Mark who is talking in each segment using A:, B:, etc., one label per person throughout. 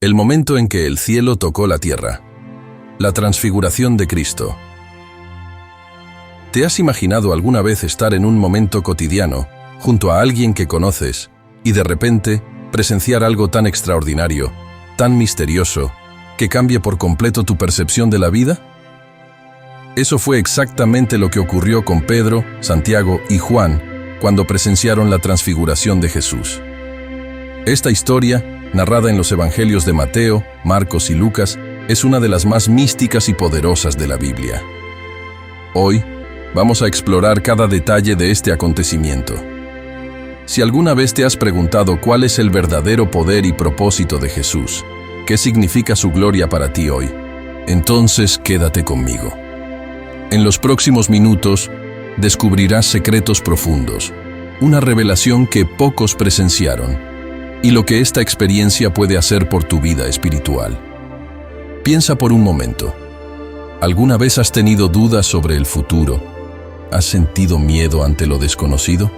A: El momento en que el cielo tocó la tierra. La transfiguración de Cristo. ¿Te has imaginado alguna vez estar en un momento cotidiano, junto a alguien que conoces, y de repente presenciar algo tan extraordinario, tan misterioso, que cambie por completo tu percepción de la vida? Eso fue exactamente lo que ocurrió con Pedro, Santiago y Juan cuando presenciaron la transfiguración de Jesús. Esta historia, narrada en los evangelios de Mateo, Marcos y Lucas, es una de las más místicas y poderosas de la Biblia. Hoy, vamos a explorar cada detalle de este acontecimiento. Si alguna vez te has preguntado cuál es el verdadero poder y propósito de Jesús, qué significa su gloria para ti hoy, entonces quédate conmigo. En los próximos minutos, descubrirás secretos profundos, una revelación que pocos presenciaron, y lo que esta experiencia puede hacer por tu vida espiritual. Piensa por un momento. ¿Alguna vez has tenido dudas sobre el futuro? ¿Has sentido miedo ante lo desconocido?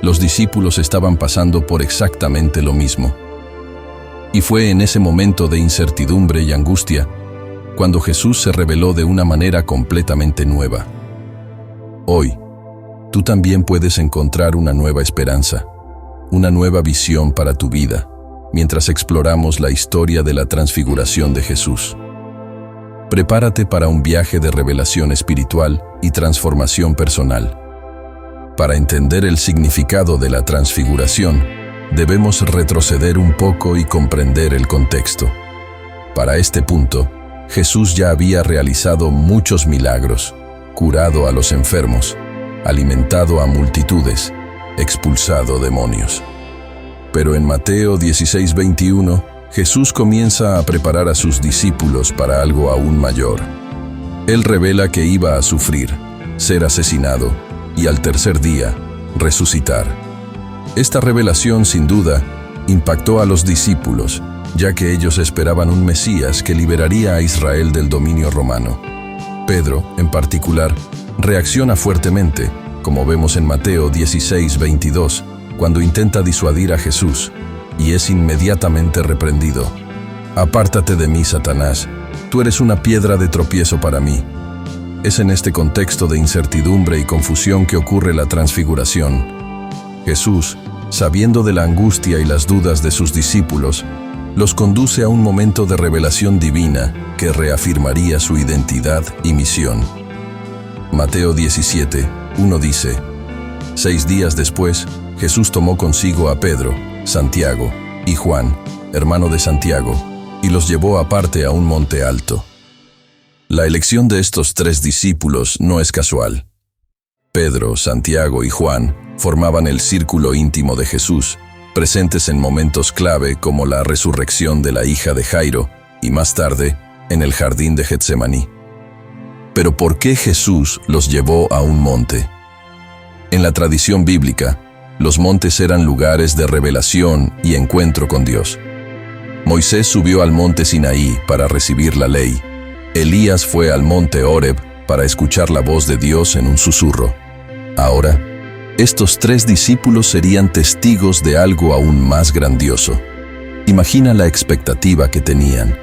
A: Los discípulos estaban pasando por exactamente lo mismo. Y fue en ese momento de incertidumbre y angustia cuando Jesús se reveló de una manera completamente nueva. Hoy, tú también puedes encontrar una nueva esperanza, una nueva visión para tu vida, mientras exploramos la historia de la transfiguración de Jesús. Prepárate para un viaje de revelación espiritual y transformación personal. Para entender el significado de la transfiguración, debemos retroceder un poco y comprender el contexto. Para este punto, Jesús ya había realizado muchos milagros, curado a los enfermos, alimentado a multitudes, expulsado demonios. Pero en Mateo 16:21, Jesús comienza a preparar a sus discípulos para algo aún mayor. Él revela que iba a sufrir, ser asesinado y al tercer día, resucitar. Esta revelación, sin duda, impactó a los discípulos, ya que ellos esperaban un Mesías que liberaría a Israel del dominio romano. Pedro, en particular, reacciona fuertemente, como vemos en Mateo 16:22, cuando intenta disuadir a Jesús, y es inmediatamente reprendido. «Apártate de mí, Satanás, tú eres una piedra de tropiezo para mí». Es en este contexto de incertidumbre y confusión que ocurre la transfiguración. Jesús, sabiendo de la angustia y las dudas de sus discípulos, los conduce a un momento de revelación divina que reafirmaría su identidad y misión. Mateo 17:1 dice: 6 días después, Jesús tomó consigo a Pedro, Santiago y Juan, hermano de Santiago, y los llevó aparte a un monte alto. La elección de estos 3 discípulos no es casual. Pedro, Santiago y Juan formaban el círculo íntimo de Jesús, presentes en momentos clave como la resurrección de la hija de Jairo y más tarde en el jardín de Getsemaní. Pero ¿por qué Jesús los llevó a un monte? En la tradición bíblica, los montes eran lugares de revelación y encuentro con Dios. Moisés subió al monte Sinaí para recibir la ley. Elías fue al monte Horeb para escuchar la voz de Dios en un susurro. Ahora, estos 3 discípulos serían testigos de algo aún más grandioso. Imagina la expectativa que tenían.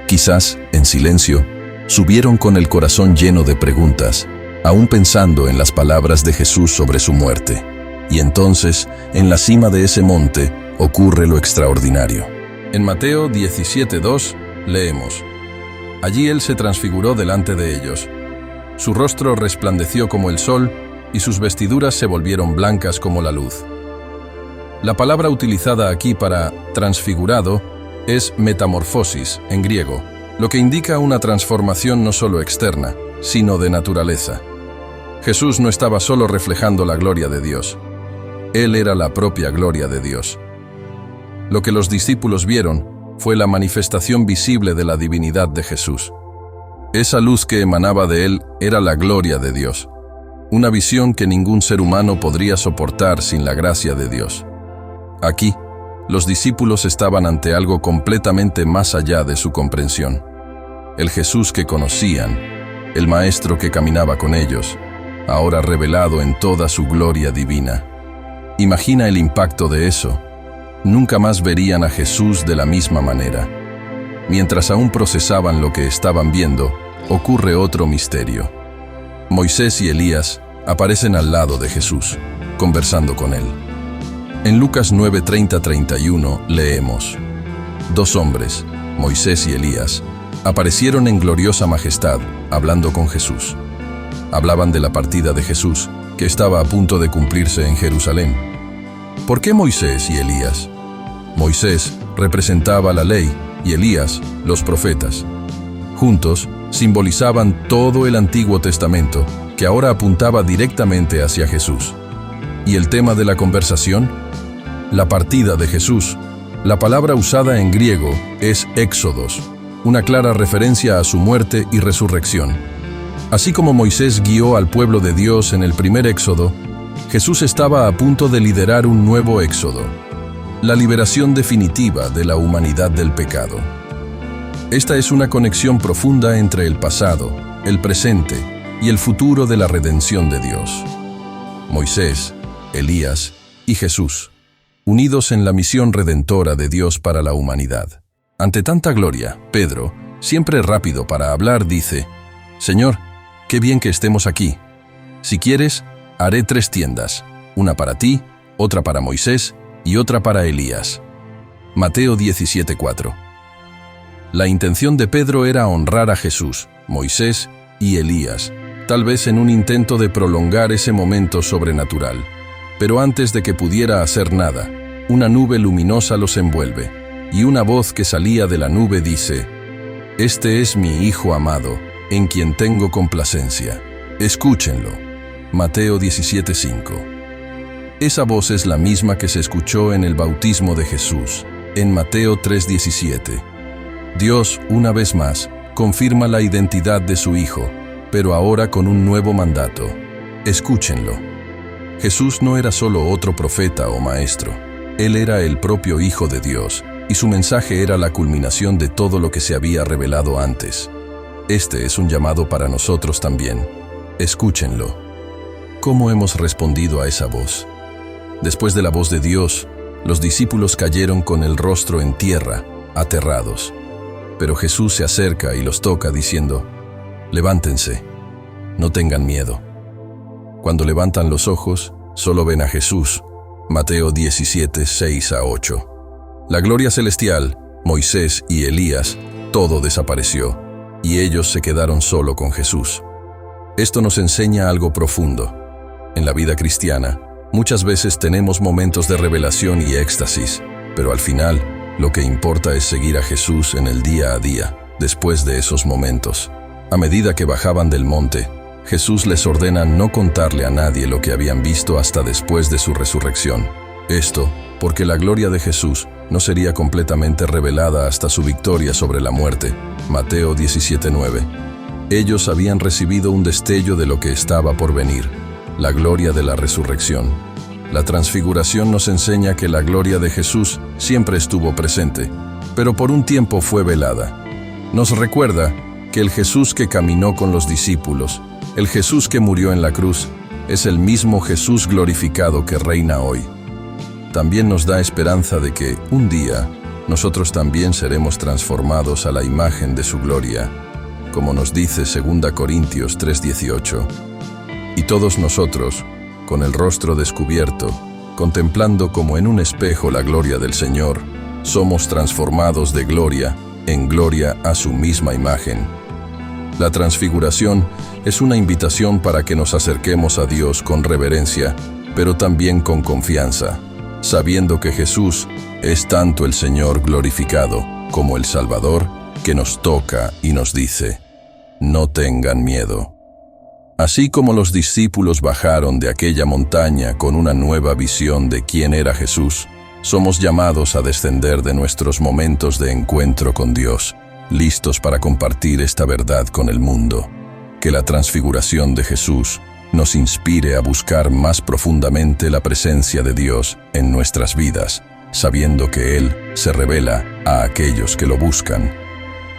A: Quizás, en silencio, subieron con el corazón lleno de preguntas, aún pensando en las palabras de Jesús sobre su muerte. Y entonces, en la cima de ese monte, ocurre lo extraordinario. En Mateo 17:2 leemos: «Allí él se transfiguró delante de ellos. Su rostro resplandeció como el sol, y sus vestiduras se volvieron blancas como la luz». La palabra utilizada aquí para transfigurado es metamorfosis en griego, lo que indica una transformación no solo externa, sino de naturaleza. Jesús no estaba solo reflejando la gloria de Dios. Él era la propia gloria de Dios. Lo que los discípulos vieron fue la manifestación visible de la divinidad de Jesús. Esa luz que emanaba de él era la gloria de Dios. Una visión que ningún ser humano podría soportar sin la gracia de Dios. Aquí, los discípulos estaban ante algo completamente más allá de su comprensión. El Jesús que conocían, el Maestro que caminaba con ellos, ahora revelado en toda su gloria divina. Imagina el impacto de eso. nunca más verían a Jesús de la misma manera. Mientras aún procesaban lo que estaban viendo, ocurre otro misterio. Moisés y Elías aparecen al lado de Jesús, conversando con él. En Lucas 9:30-31 leemos: Dos hombres, Moisés y Elías, aparecieron en gloriosa majestad, hablando con Jesús. Hablaban de la partida de Jesús, que estaba a punto de cumplirse en Jerusalén. ¿Por qué Moisés y Elías? Moisés representaba la ley y Elías los profetas. Juntos simbolizaban todo el Antiguo Testamento, que ahora apuntaba directamente hacia Jesús. ¿Y el tema de la conversación? La partida de Jesús. La palabra usada en griego es éxodos, una clara referencia a su muerte y resurrección. Así como Moisés guió al pueblo de Dios en el primer éxodo, Jesús estaba a punto de liderar un nuevo éxodo, la liberación definitiva de la humanidad del pecado. Esta es una conexión profunda entre el pasado, el presente y el futuro de la redención de Dios. Moisés, Elías y Jesús, unidos en la misión redentora de Dios para la humanidad. Ante tanta gloria, Pedro, siempre rápido para hablar, dice: Señor, qué bien que estemos aquí. Si quieres, haré 3 tiendas, una para ti, otra para Moisés y otra para Elías. Mateo 17:4. La intención de Pedro era honrar a Jesús, Moisés y Elías, tal vez en un intento de prolongar ese momento sobrenatural. Pero antes de que pudiera hacer nada, una nube luminosa los envuelve, y una voz que salía de la nube dice: Este es mi Hijo amado, en quien tengo complacencia. Escúchenlo. Mateo 17:5. Esa voz es la misma que se escuchó en el bautismo de Jesús, en Mateo 3:17. Dios, una vez más, confirma la identidad de su Hijo, pero ahora con un nuevo mandato. Escúchenlo. Jesús no era solo otro profeta o maestro. Él era el propio Hijo de Dios, y su mensaje era la culminación de todo lo que se había revelado antes. Este es un llamado para nosotros también. Escúchenlo. ¿Cómo hemos respondido a esa voz? Después de la voz de Dios, los discípulos cayeron con el rostro en tierra, aterrados. Pero Jesús se acerca y los toca diciendo: Levántense, no tengan miedo. Cuando levantan los ojos, solo ven a Jesús. Mateo 17:6-8. La gloria celestial, Moisés y Elías, todo desapareció, y ellos se quedaron solo con Jesús. Esto nos enseña algo profundo. En la vida cristiana, muchas veces tenemos momentos de revelación y éxtasis, pero al final, lo que importa es seguir a Jesús en el día a día, después de esos momentos. A medida que bajaban del monte, Jesús les ordena no contarle a nadie lo que habían visto hasta después de su resurrección. Esto, porque la gloria de Jesús no sería completamente revelada hasta su victoria sobre la muerte. Mateo 17:9. Ellos habían recibido un destello de lo que estaba por venir, la gloria de la resurrección. La transfiguración nos enseña que la gloria de Jesús siempre estuvo presente, pero por un tiempo fue velada. Nos recuerda que el Jesús que caminó con los discípulos, el Jesús que murió en la cruz, es el mismo Jesús glorificado que reina hoy. También nos da esperanza de que, un día, nosotros también seremos transformados a la imagen de su gloria, como nos dice 2 Corintios 3:18. Y todos nosotros, con el rostro descubierto, contemplando como en un espejo la gloria del Señor, somos transformados de gloria en gloria a su misma imagen. La transfiguración es una invitación para que nos acerquemos a Dios con reverencia, pero también con confianza, sabiendo que Jesús es tanto el Señor glorificado como el Salvador, que nos toca y nos dice: no tengan miedo. Así como los discípulos bajaron de aquella montaña con una nueva visión de quién era Jesús, somos llamados a descender de nuestros momentos de encuentro con Dios, listos para compartir esta verdad con el mundo. Que la transfiguración de Jesús nos inspire a buscar más profundamente la presencia de Dios en nuestras vidas, sabiendo que Él se revela a aquellos que lo buscan.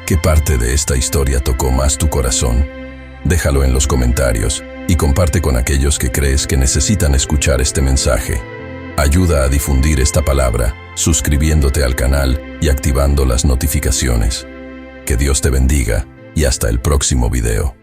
A: ¿Qué parte de esta historia tocó más tu corazón? Déjalo en los comentarios y comparte con aquellos que crees que necesitan escuchar este mensaje. Ayuda a difundir esta palabra, suscribiéndote al canal y activando las notificaciones. Que Dios te bendiga y hasta el próximo video.